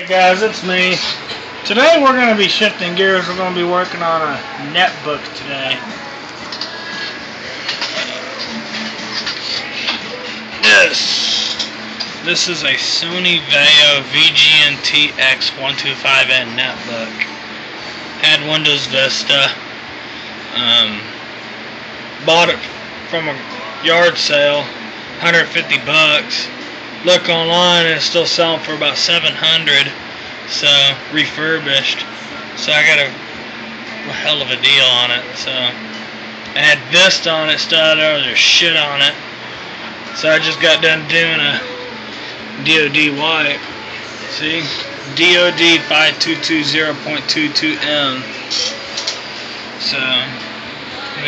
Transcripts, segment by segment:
Hey guys, it's me. Today we're going to be shifting gears. We're going to be working on a netbook today. This is a Sony Vaio VGNT-X125N netbook. Had Windows Vista. Bought it from a yard sale, 150 bucks. Look online and it's still selling for about 700, so refurbished. So I got a hell of a deal on it. So I had Vista on it, still had other shit on it. So I just got done doing a DoD wipe. See, DoD 5220.22M. So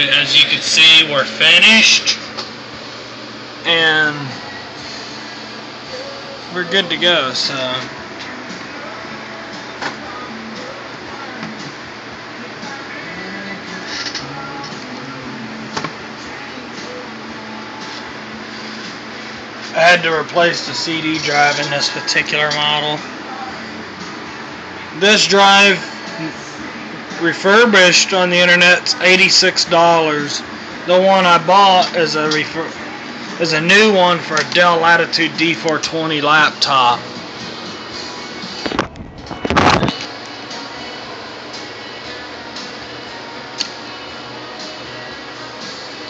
as you can see, we're finished and we're good to go. So I had to replace the CD drive in this particular model. This drive, refurbished on the internet's $86. The one I bought is a new one for a Dell Latitude D420 laptop.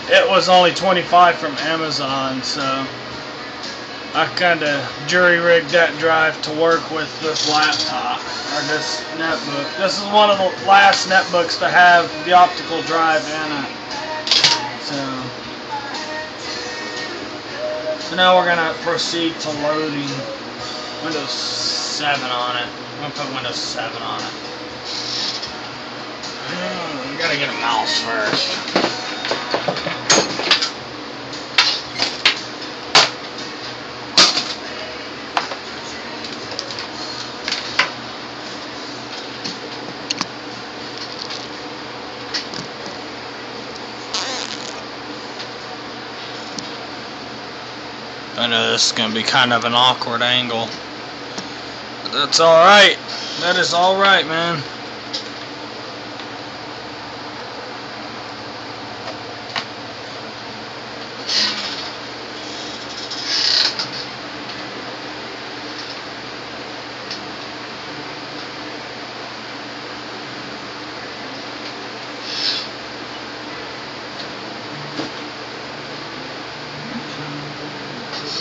It was only $25 from Amazon, so I kind of jury-rigged that drive to work with this laptop, or this netbook. This is one of the last netbooks to have the optical drive in it. So now we're going to proceed to loading Windows 7 on it. I'm going to put Windows 7 on it. We got to get a mouse first. I know this is going to be kind of an awkward angle, but that's alright. That is alright, man.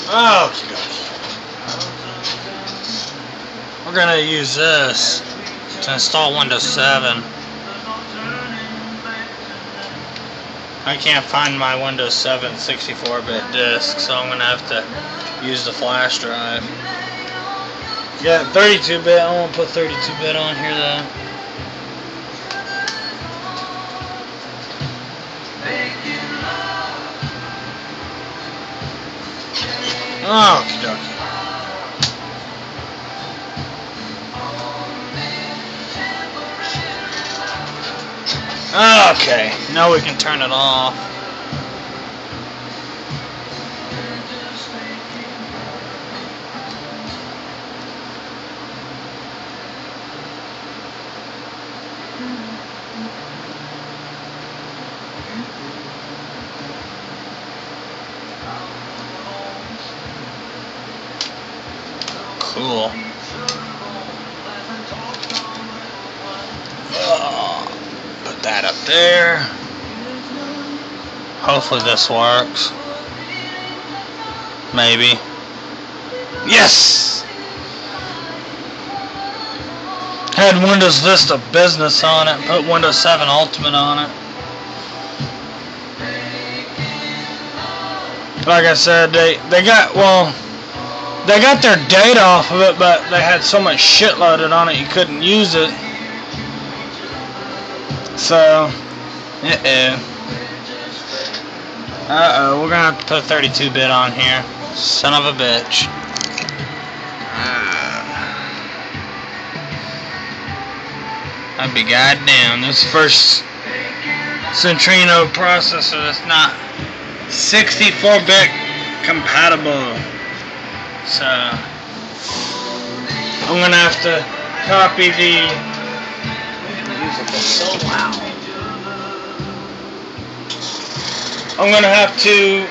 Okie dokie. We're going to use this to install Windows 7. I can't find my Windows 7 64-bit disk, so I'm going to have to use the flash drive. Yeah, 32-bit. I won't put 32-bit on here though. Okie dokie. Okay, now we can turn it off. Cool. Put that up there. Hopefully this works. Maybe. Yes! Had Windows Vista Business on it. Put Windows 7 Ultimate on it. Like I said, they got their data off of it, but they had so much shit loaded on it you couldn't use it. So, we're gonna have to put 32-bit on here. Son of a bitch. I'd be goddamn. This first Centrino processor is not 64-bit compatible. So I'm gonna have to copy the Music is so loud. I'm gonna have to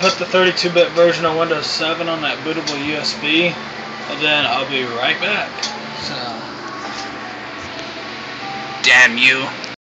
put the 32-bit version of Windows 7 on that bootable USB, and then I'll be right back. So, Damn you.